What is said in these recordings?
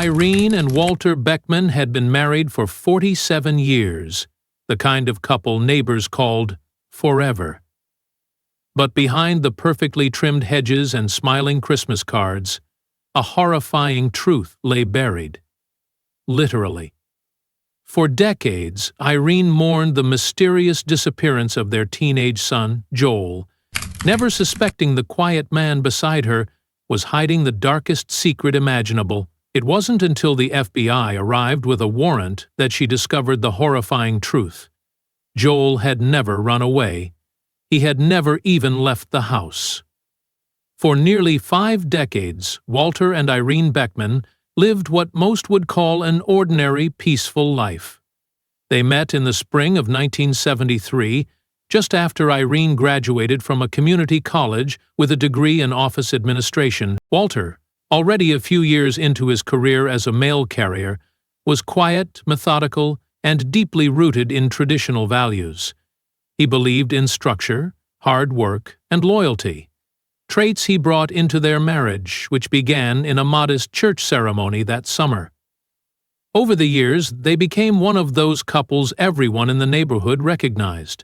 Irene and Walter Beckman had been married for 47 years, the kind of couple neighbors called forever. But behind the perfectly trimmed hedges and smiling Christmas cards, a horrifying truth lay buried. Literally. For decades, Irene mourned the mysterious disappearance of their teenage son, Joel, never suspecting the quiet man beside her was hiding the darkest secret imaginable. It wasn't until the FBI arrived with a warrant that she discovered the horrifying truth. Joel had never run away. He had never even left the house. For nearly 5 decades, Walter and Irene Beckman lived what most would call an ordinary, peaceful life. They met in the spring of 1973, just after Irene graduated from a community college with a degree in office administration. Walter, already a few years into his career as a mail carrier, was quiet, methodical, and deeply rooted in traditional values. He believed in structure, hard work, and loyalty, traits he brought into their marriage, which began in a modest church ceremony that summer. Over the years, they became one of those couples everyone in the neighborhood recognized.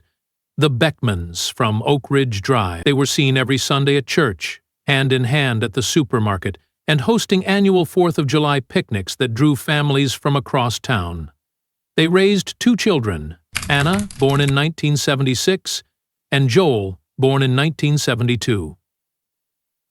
The Beckmans from Oak Ridge Drive. They were seen every Sunday at church, hand in hand at the supermarket, and hosting annual 4th of July picnics that drew families from across town. They raised 2 children, Anna, born in 1976, and Joel, born in 1972.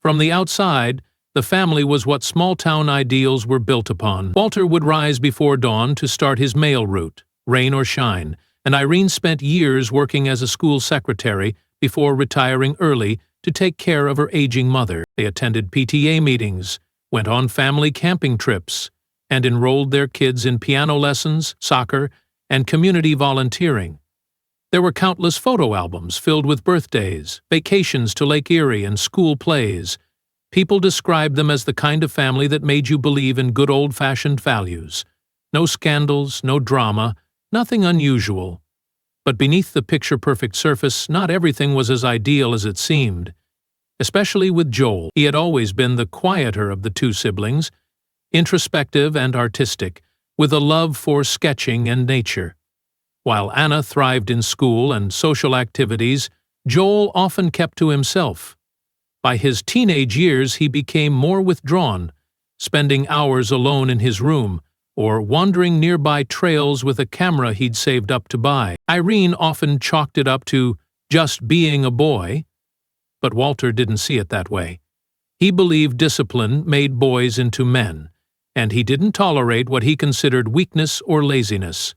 From the outside, the family was what small-town ideals were built upon. Walter would rise before dawn to start his mail route, rain or shine, and Irene spent years working as a school secretary before retiring early to take care of her aging mother. They attended PTA meetings, went on family camping trips, and enrolled their kids in piano lessons, soccer, and community volunteering. There were countless photo albums filled with birthdays, vacations to Lake Erie, and school plays. People described them as the kind of family that made you believe in good old-fashioned values. No scandals, no drama, nothing unusual. But beneath the picture-perfect surface, not everything was as ideal as it seemed. Especially with Joel. He had always been the quieter of the 2 siblings, introspective and artistic, with a love for sketching and nature. While Anna thrived in school and social activities, Joel often kept to himself. By his teenage years, he became more withdrawn, spending hours alone in his room, or wandering nearby trails with a camera he'd saved up to buy. Irene often chalked it up to just being a boy, but Walter didn't see it that way. He believed discipline made boys into men, and he didn't tolerate what he considered weakness or laziness.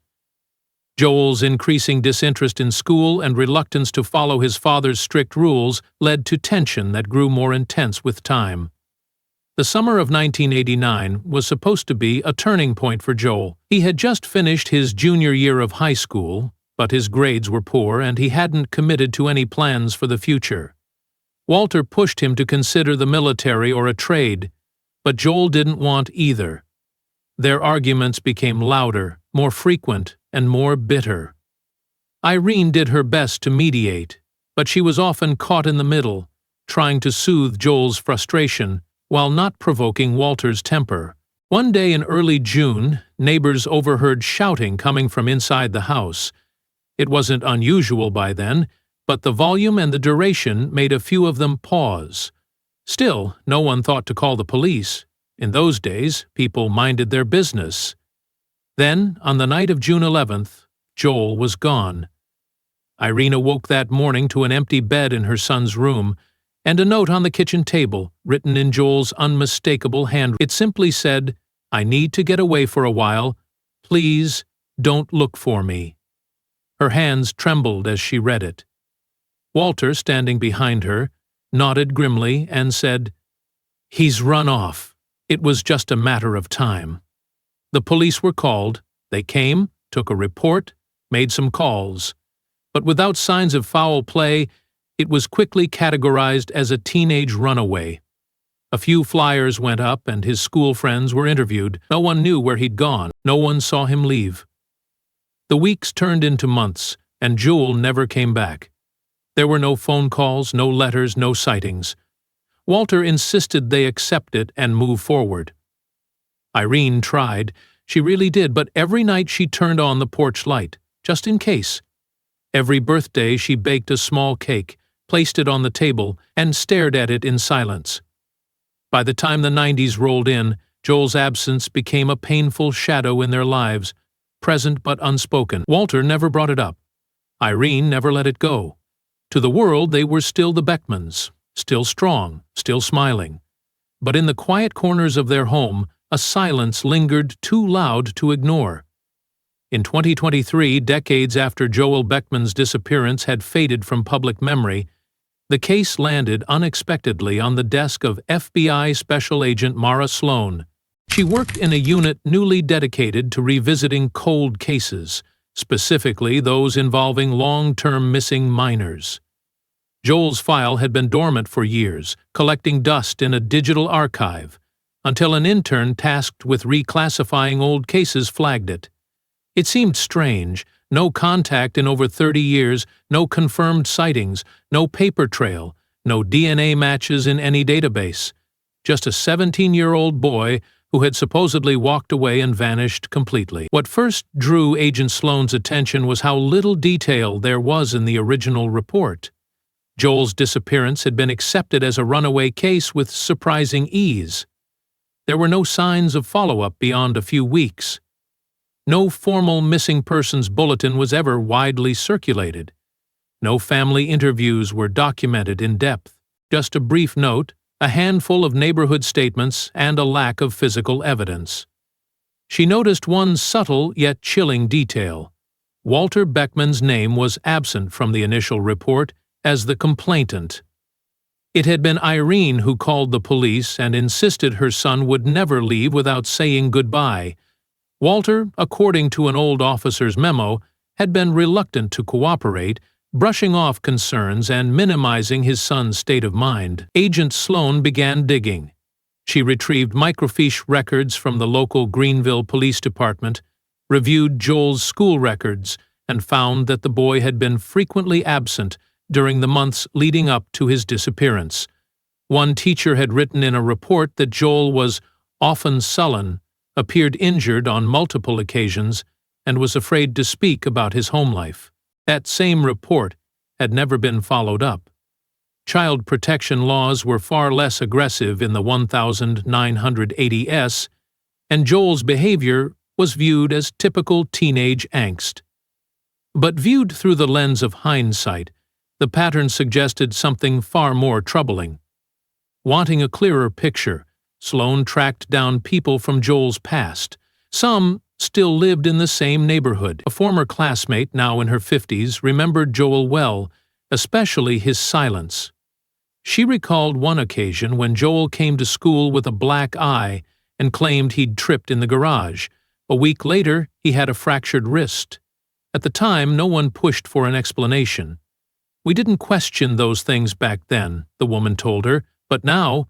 Joel's increasing disinterest in school and reluctance to follow his father's strict rules led to tension that grew more intense with time. The summer of 1989 was supposed to be a turning point for Joel. He had just finished his junior year of high school, but his grades were poor and he hadn't committed to any plans for the future. Walter pushed him to consider the military or a trade, but Joel didn't want either. Their arguments became louder, more frequent, and more bitter. Irene did her best to mediate, but she was often caught in the middle, trying to soothe Joel's frustration while not provoking Walter's temper. One day in early June, neighbors overheard shouting coming from inside the house. It wasn't unusual by then, but the volume and the duration made a few of them pause. Still, no one thought to call the police. In those days, people minded their business. Then, on the night of June 11th, Joel was gone. Irene awoke that morning to an empty bed in her son's room and a note on the kitchen table, written in Joel's unmistakable hand. It simply said, "I need to get away for a while. Please, don't look for me." Her hands trembled as she read it. Walter, standing behind her, nodded grimly and said, "He's run off. It was just a matter of time." The police were called. They came, took a report, made some calls. But without signs of foul play, it was quickly categorized as a teenage runaway. A few flyers went up and his school friends were interviewed. No one knew where he'd gone. No one saw him leave. The weeks turned into months, and Joel never came back. There were no phone calls, no letters, no sightings. Walter insisted they accept it and move forward. Irene tried. She really did, but every night she turned on the porch light, just in case. Every birthday she baked a small cake, placed it on the table, and stared at it in silence. By the time the 90s rolled in, Joel's absence became a painful shadow in their lives, present but unspoken. Walter never brought it up. Irene never let it go. To the world, they were still the Beckmans, still strong, still smiling. But in the quiet corners of their home, a silence lingered too loud to ignore. In 2023, decades after Joel Beckman's disappearance had faded from public memory, the case landed unexpectedly on the desk of FBI Special Agent Mara Sloan. She worked in a unit newly dedicated to revisiting cold cases, specifically those involving long-term missing minors. Joel's file had been dormant for years, collecting dust in a digital archive, until an intern tasked with reclassifying old cases flagged it. It seemed strange. No contact in over 30 years, no confirmed sightings, no paper trail, no DNA matches in any database. Just a 17-year-old boy who had supposedly walked away and vanished completely. What first drew Agent Sloan's attention was how little detail there was in the original report. Joel's disappearance had been accepted as a runaway case with surprising ease. There were no signs of follow-up beyond a few weeks. No formal missing persons bulletin was ever widely circulated. No family interviews were documented in depth. Just a brief note, a handful of neighborhood statements, and a lack of physical evidence. She noticed one subtle yet chilling detail. Walter Beckman's name was absent from the initial report as the complainant. It had been Irene who called the police and insisted her son would never leave without saying goodbye. Walter, according to an old officer's memo, had been reluctant to cooperate, brushing off concerns and minimizing his son's state of mind. Agent Sloan began digging. She retrieved microfiche records from the local Greenville Police Department, reviewed Joel's school records, and found that the boy had been frequently absent during the months leading up to his disappearance. One teacher had written in a report that Joel was often sullen, appeared injured on multiple occasions, and was afraid to speak about his home life. That same report had never been followed up. Child protection laws were far less aggressive in the 1980s, and Joel's behavior was viewed as typical teenage angst. But viewed through the lens of hindsight, the pattern suggested something far more troubling. Wanting a clearer picture, Sloan tracked down people from Joel's past. Some still lived in the same neighborhood. A former classmate, now in her 50s, remembered Joel well, especially his silence. She recalled one occasion when Joel came to school with a black eye and claimed he'd tripped in the garage. A week later, he had a fractured wrist. At the time, no one pushed for an explanation. "We didn't question those things back then," the woman told her, "but now,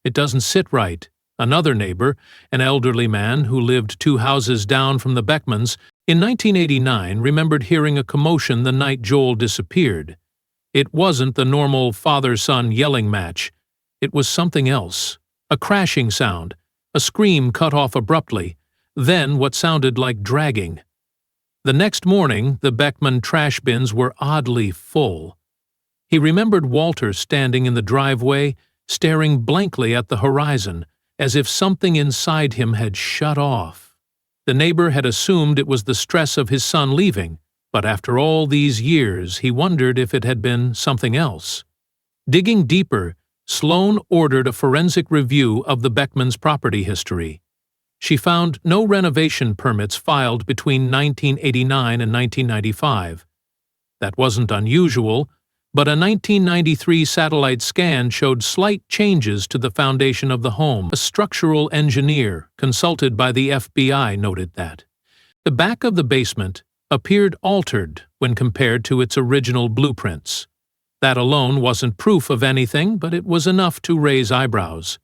it doesn't sit right." Another neighbor, an elderly man who lived 2 houses down from the Beckmans, in 1989 remembered hearing a commotion the night Joel disappeared. It wasn't the normal father-son yelling match. It was something else. A crashing sound, a scream cut off abruptly, then what sounded like dragging. The next morning, the Beckman trash bins were oddly full. He remembered Walter standing in the driveway, staring blankly at the horizon, as if something inside him had shut off. The neighbor had assumed it was the stress of his son leaving, but after all these years he wondered if it had been something else. Digging deeper, Sloan ordered a forensic review of the Beckmans' property history. She found no renovation permits filed between 1989 and 1995. That wasn't unusual, but a 1993 satellite scan showed slight changes to the foundation of the home. A structural engineer, consulted by the FBI, noted that. The back of the basement appeared altered when compared to its original blueprints. That alone wasn't proof of anything, but it was enough to raise eyebrows.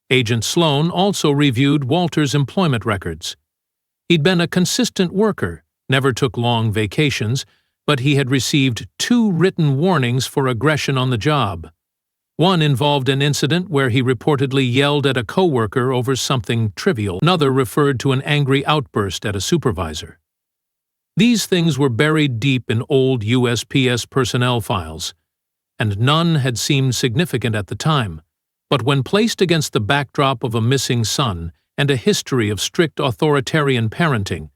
Agent Sloan also reviewed Walter's employment records. He'd been a consistent worker, never took long vacations, but he had received 2 written warnings for aggression on the job. One involved an incident where he reportedly yelled at a coworker over something trivial. Another referred to an angry outburst at a supervisor. These things were buried deep in old USPS personnel files, and none had seemed significant at the time. But when placed against the backdrop of a missing son and a history of strict authoritarian parenting,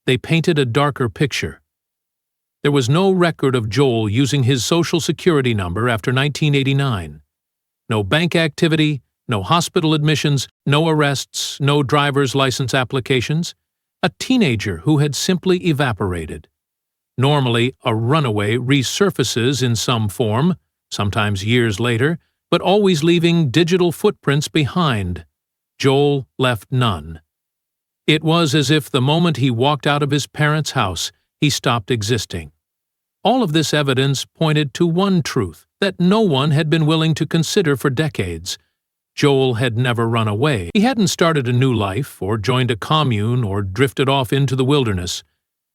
they painted a darker picture. There was no record of Joel using his Social Security number after 1989. No bank activity, no hospital admissions, no arrests, no driver's license applications. A teenager who had simply evaporated. Normally, a runaway resurfaces in some form, sometimes years later, but always leaving digital footprints behind. Joel left none. It was as if the moment he walked out of his parents' house, he stopped existing. All of this evidence pointed to one truth that no one had been willing to consider for decades. Joel had never run away. He hadn't started a new life, or joined a commune, or drifted off into the wilderness.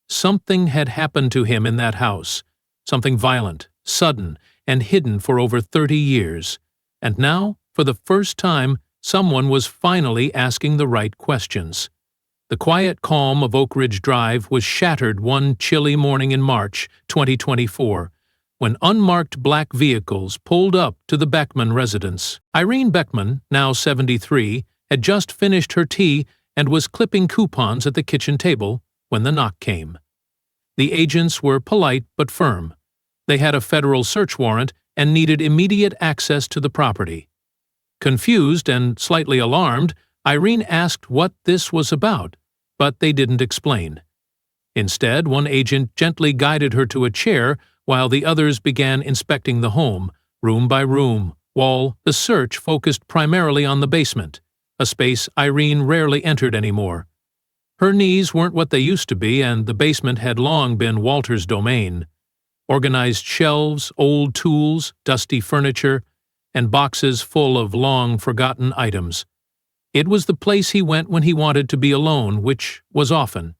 Something had happened to him in that house, something violent, sudden, and hidden for over 30 years. And now, for the first time, someone was finally asking the right questions. The quiet calm of Oak Ridge Drive was shattered one chilly morning in March 2024, when unmarked black vehicles pulled up to the Beckman residence. Irene Beckman, now 73, had just finished her tea and was clipping coupons at the kitchen table when the knock came. The agents were polite but firm. They had a federal search warrant and needed immediate access to the property. Confused and slightly alarmed, Irene asked what this was about, but they didn't explain. Instead, one agent gently guided her to a chair while the others began inspecting the home, room by room, wall. The search focused primarily on the basement, a space Irene rarely entered anymore. Her knees weren't what they used to be, and the basement had long been Walter's domain. Organized shelves, old tools, dusty furniture, and boxes full of long-forgotten items. It was the place he went when he wanted to be alone, which was often.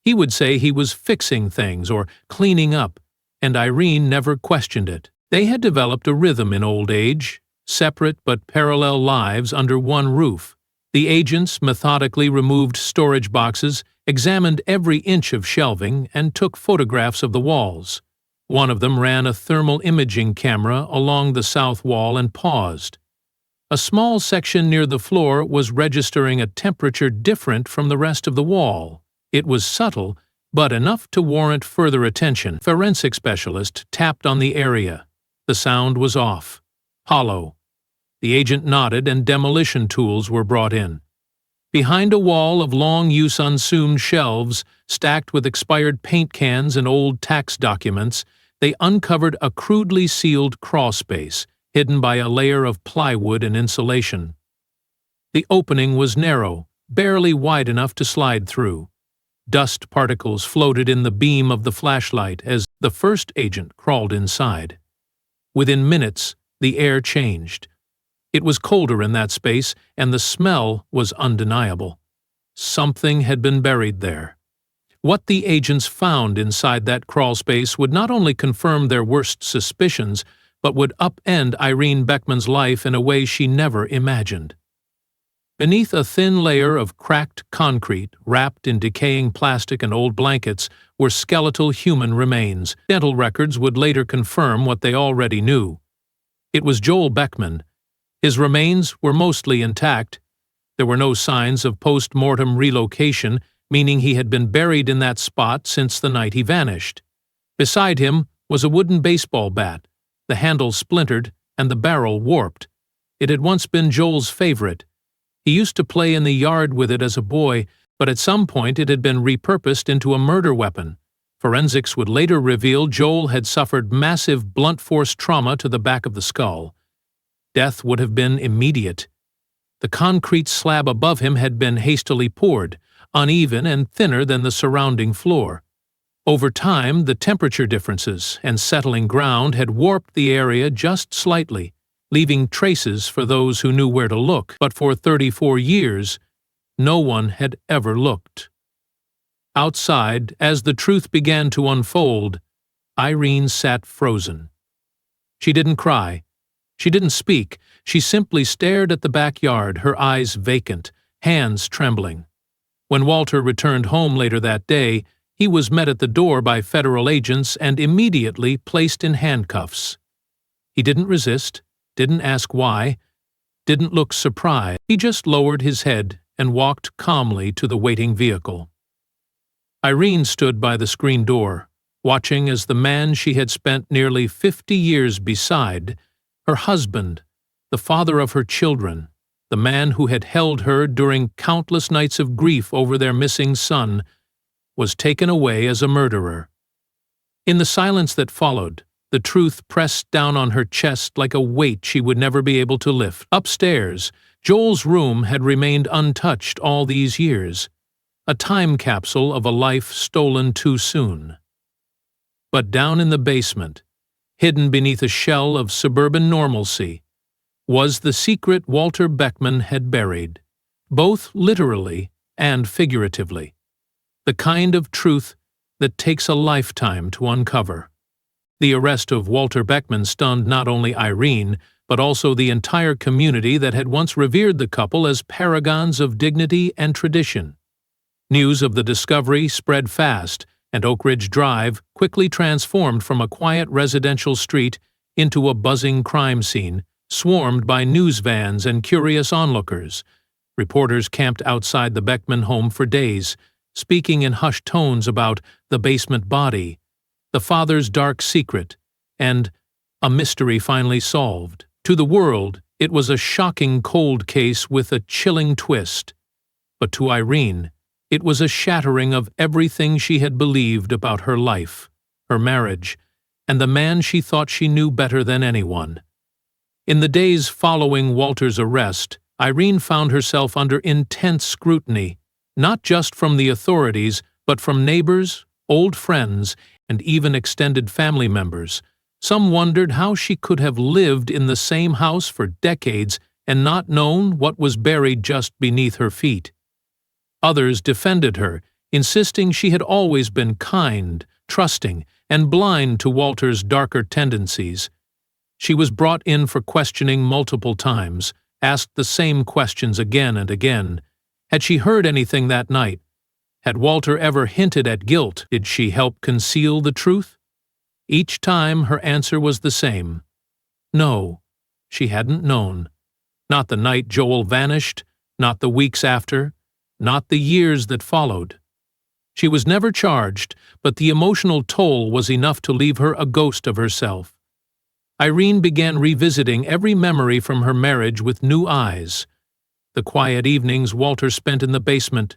He would say he was fixing things or cleaning up, and Irene never questioned it. They had developed a rhythm in old age, separate but parallel lives under one roof. The agents methodically removed storage boxes, examined every inch of shelving, and took photographs of the walls. One of them ran a thermal imaging camera along the south wall and paused. A small section near the floor was registering a temperature different from the rest of the wall. It was subtle, but enough to warrant further attention. Forensic specialist tapped on the area. The sound was off, hollow. The agent nodded and demolition tools were brought in. Behind a wall of long-use unsumed shelves, stacked with expired paint cans and old tax documents, they uncovered a crudely sealed crawlspace, hidden by a layer of plywood and insulation. The opening was narrow, barely wide enough to slide through. Dust particles floated in the beam of the flashlight as the first agent crawled inside. Within minutes, the air changed. It was colder in that space, and the smell was undeniable. Something had been buried there. What the agents found inside that crawlspace would not only confirm their worst suspicions, but would upend Irene Beckman's life in a way she never imagined. Beneath a thin layer of cracked concrete, wrapped in decaying plastic and old blankets, were skeletal human remains. Dental records would later confirm what they already knew. It was Joel Beckman. His remains were mostly intact. There were no signs of post-mortem relocation, meaning he had been buried in that spot since the night he vanished. Beside him was a wooden baseball bat, the handle splintered and the barrel warped. It had once been Joel's favorite. He used to play in the yard with it as a boy, but at some point it had been repurposed into a murder weapon. Forensics would later reveal Joel had suffered massive blunt force trauma to the back of the skull. Death would have been immediate. The concrete slab above him had been hastily poured, uneven and thinner than the surrounding floor. Over time, the temperature differences and settling ground had warped the area just slightly, leaving traces for those who knew where to look. But for 34 years, no one had ever looked. Outside, as the truth began to unfold, Irene sat frozen. She didn't cry. She didn't speak. She simply stared at the backyard, her eyes vacant, hands trembling. When Walter returned home later that day, he was met at the door by federal agents and immediately placed in handcuffs. He didn't resist, didn't ask why, didn't look surprised. He just lowered his head and walked calmly to the waiting vehicle. Irene stood by the screen door, watching as the man she had spent nearly 50 years beside, her husband, the father of her children, the man who had held her during countless nights of grief over their missing son, was taken away as a murderer. In the silence that followed, the truth pressed down on her chest like a weight she would never be able to lift. Upstairs, Joel's room had remained untouched all these years, a time capsule of a life stolen too soon. But down in the basement, hidden beneath a shell of suburban normalcy, was the secret Walter Beckman had buried, both literally and figuratively, the kind of truth that takes a lifetime to uncover. The arrest of Walter Beckman stunned not only Irene, but also the entire community that had once revered the couple as paragons of dignity and tradition. News of the discovery spread fast, and Oak Ridge Drive quickly transformed from a quiet residential street into a buzzing crime scene, swarmed by news vans and curious onlookers. Reporters camped outside the Beckman home for days, speaking in hushed tones about the basement body, the father's dark secret, and a mystery finally solved. To the world, it was a shocking cold case with a chilling twist. But to Irene, it was a shattering of everything she had believed about her life, her marriage, and the man she thought she knew better than anyone. In the days following Walter's arrest, Irene found herself under intense scrutiny, not just from the authorities, but from neighbors, old friends, and even extended family members. Some wondered how she could have lived in the same house for decades and not known what was buried just beneath her feet. Others defended her, insisting she had always been kind, trusting, and blind to Walter's darker tendencies. She was brought in for questioning multiple times, asked the same questions again and again. Had she heard anything that night? Had Walter ever hinted at guilt? Did she help conceal the truth? Each time her answer was the same. No, she hadn't known. Not the night Joel vanished, not the weeks after, not the years that followed. She was never charged, but the emotional toll was enough to leave her a ghost of herself. Irene began revisiting every memory from her marriage with new eyes. The quiet evenings Walter spent in the basement,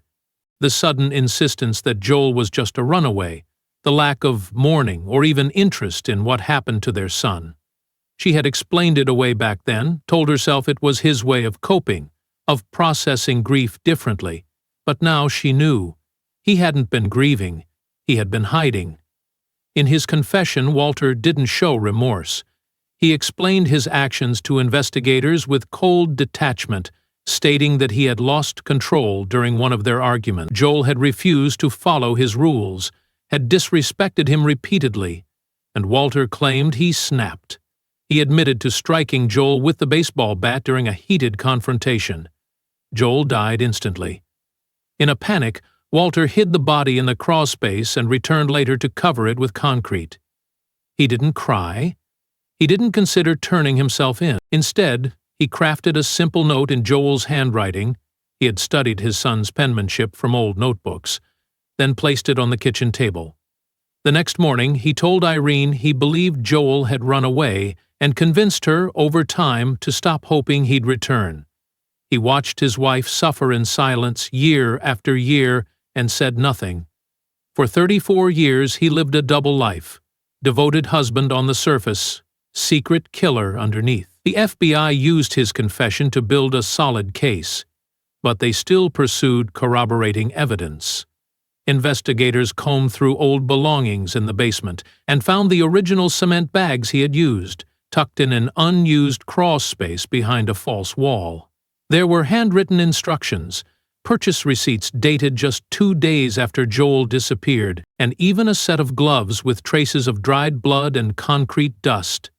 the sudden insistence that Joel was just a runaway, the lack of mourning or even interest in what happened to their son. She had explained it away back then, told herself it was his way of coping, of processing grief differently, but now she knew. He hadn't been grieving, he had been hiding. In his confession, Walter didn't show remorse. He explained his actions to investigators with cold detachment, stating that he had lost control during one of their arguments. Joel had refused to follow his rules, had disrespected him repeatedly, and Walter claimed he snapped. He admitted to striking Joel with the baseball bat during a heated confrontation. Joel died instantly. In a panic, Walter hid the body in the crawlspace and returned later to cover it with concrete. He didn't cry. He didn't consider turning himself in. Instead, he crafted a simple note in Joel's handwriting — he had studied his son's penmanship from old notebooks — then placed it on the kitchen table. The next morning, he told Irene he believed Joel had run away and convinced her, over time, to stop hoping he'd return. He watched his wife suffer in silence year after year and said nothing. For 34 years, he lived a double life: devoted husband on the surface, secret killer underneath. The FBI used his confession to build a solid case, but they still pursued corroborating evidence. Investigators combed through old belongings in the basement and found the original cement bags he had used, tucked in an unused crawl space behind a false wall. There were handwritten instructions, purchase receipts dated just 2 days after Joel disappeared, and even a set of gloves with traces of dried blood and concrete dust.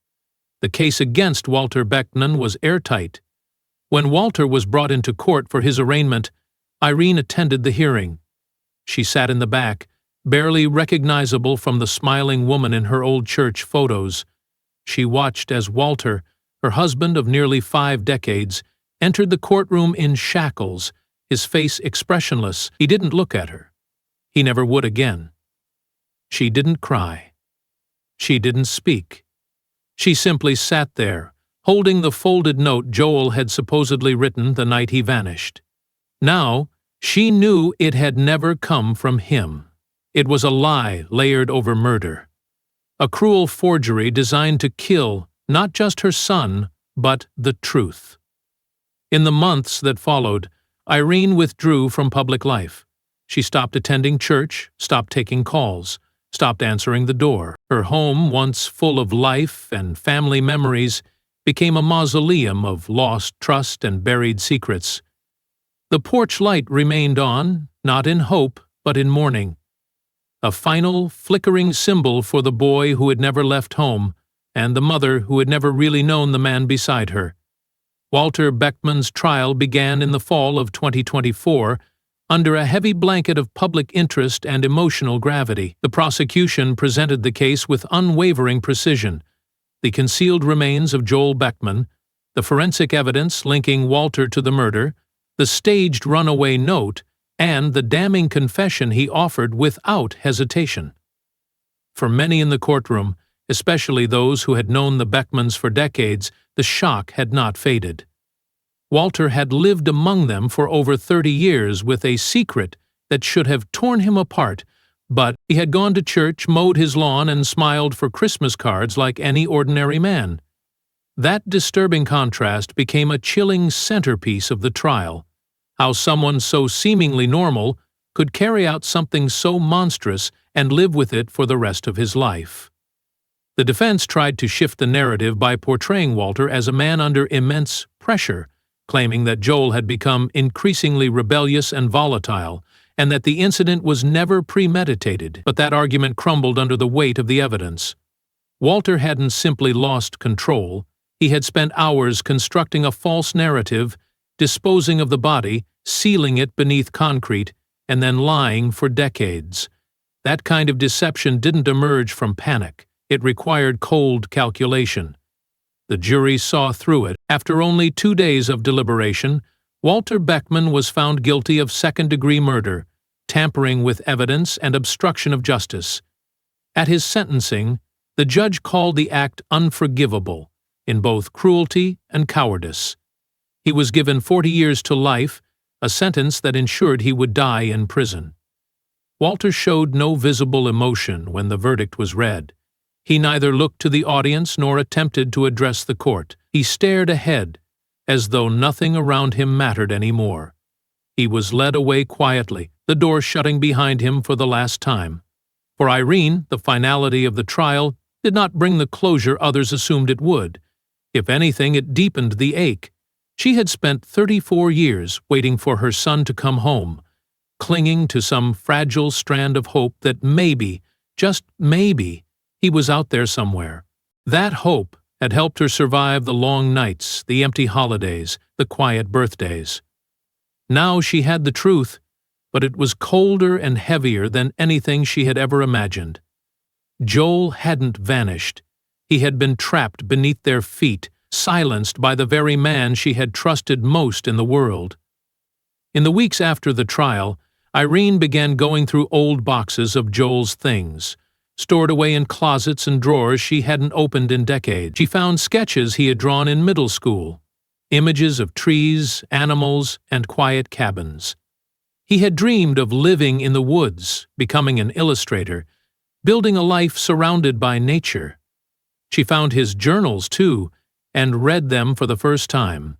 The case against Walter Beckman was airtight. When Walter was brought into court for his arraignment, Irene attended the hearing. She sat in the back, barely recognizable from the smiling woman in her old church photos. She watched as Walter, her husband of nearly 5 decades, entered the courtroom in shackles, his face expressionless. He didn't look at her. He never would again. She didn't cry. She didn't speak. She simply sat there, holding the folded note Joel had supposedly written the night he vanished. Now, she knew it had never come from him. It was a lie layered over murder. A cruel forgery designed to kill not just her son, but the truth. In the months that followed, Irene withdrew from public life. She stopped attending church, stopped taking calls, stopped answering the door. Her home, once full of life and family memories, became a mausoleum of lost trust and buried secrets. The porch light remained on, not in hope, but in mourning. A final, flickering symbol for the boy who had never left home, and the mother who had never really known the man beside her. Walter Beckman's trial began in the fall of 2024, under a heavy blanket of public interest and emotional gravity. The prosecution presented the case with unwavering precision. The concealed remains of Joel Beckman, the forensic evidence linking Walter to the murder, the staged runaway note, and the damning confession he offered without hesitation. For many in the courtroom, especially those who had known the Beckmans for decades, the shock had not faded. Walter had lived among them for over 30 years with a secret that should have torn him apart, but he had gone to church, mowed his lawn, and smiled for Christmas cards like any ordinary man. That disturbing contrast became a chilling centerpiece of the trial. How someone so seemingly normal could carry out something so monstrous and live with it for the rest of his life. The defense tried to shift the narrative by portraying Walter as a man under immense pressure, claiming that Joel had become increasingly rebellious and volatile, and that the incident was never premeditated. But that argument crumbled under the weight of the evidence. Walter hadn't simply lost control. He had spent hours constructing a false narrative, disposing of the body, sealing it beneath concrete, and then lying for decades. That kind of deception didn't emerge from panic. It required cold calculation. The jury saw through it. After only 2 days of deliberation, Walter Beckman was found guilty of second-degree murder, tampering with evidence, and obstruction of justice. At his sentencing, the judge called the act unforgivable, in both cruelty and cowardice. He was given 40 years to life, a sentence that ensured he would die in prison. Walter showed no visible emotion when the verdict was read. He neither looked to the audience nor attempted to address the court. He stared ahead, as though nothing around him mattered anymore. He was led away quietly, the door shutting behind him for the last time. For Irene, the finality of the trial did not bring the closure others assumed it would. If anything, it deepened the ache. She had spent 34 years waiting for her son to come home, clinging to some fragile strand of hope that maybe, just maybe, he was out there somewhere. That hope had helped her survive the long nights, the empty holidays, the quiet birthdays. Now she had the truth, but it was colder and heavier than anything she had ever imagined. Joel hadn't vanished. He had been trapped beneath their feet, silenced by the very man she had trusted most in the world. In the weeks after the trial, Irene began going through old boxes of Joel's things, stored away in closets and drawers she hadn't opened in decades. She found sketches he had drawn in middle school, images of trees, animals, and quiet cabins. He had dreamed of living in the woods, becoming an illustrator, building a life surrounded by nature. She found his journals, too, and read them for the first time.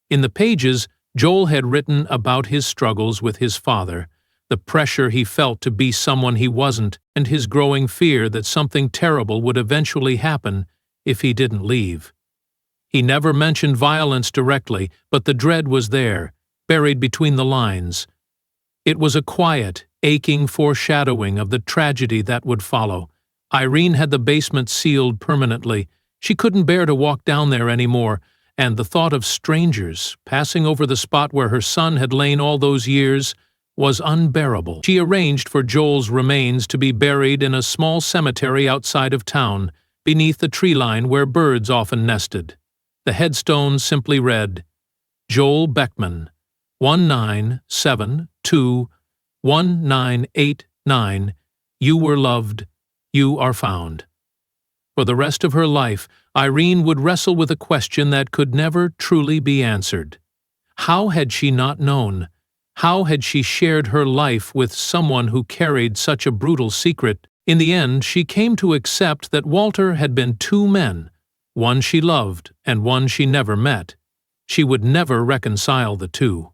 In the pages, Joel had written about his struggles with his father, the pressure he felt to be someone he wasn't, and his growing fear that something terrible would eventually happen if he didn't leave. He never mentioned violence directly, but the dread was there, buried between the lines. It was a quiet, aching foreshadowing of the tragedy that would follow. Irene had the basement sealed permanently. She couldn't bear to walk down there anymore, and the thought of strangers passing over the spot where her son had lain all those years was unbearable. She arranged for Joel's remains to be buried in a small cemetery outside of town, beneath the tree line where birds often nested. The headstone simply read, Joel Beckman, 1972-1989, you were loved, you are found. For the rest of her life, Irene would wrestle with a question that could never truly be answered. How had she not known? How had she shared her life with someone who carried such a brutal secret? In the end, she came to accept that Walter had been two men, one she loved and one she never met. She would never reconcile the two.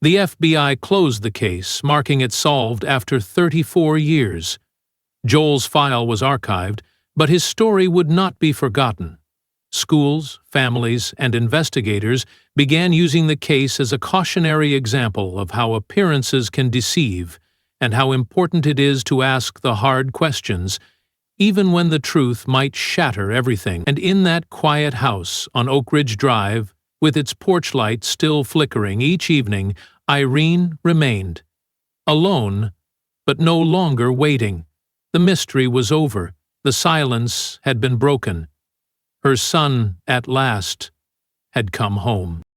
The FBI closed the case, marking it solved after 34 years. Joel's file was archived, but his story would not be forgotten. Schools, families, and investigators began using the case as a cautionary example of how appearances can deceive and how important it is to ask the hard questions, even when the truth might shatter everything. And in that quiet house on Oak Ridge Drive, with its porch light still flickering each evening, Irene remained. Alone, but no longer waiting. The mystery was over. The silence had been broken. Her son, at last, had come home.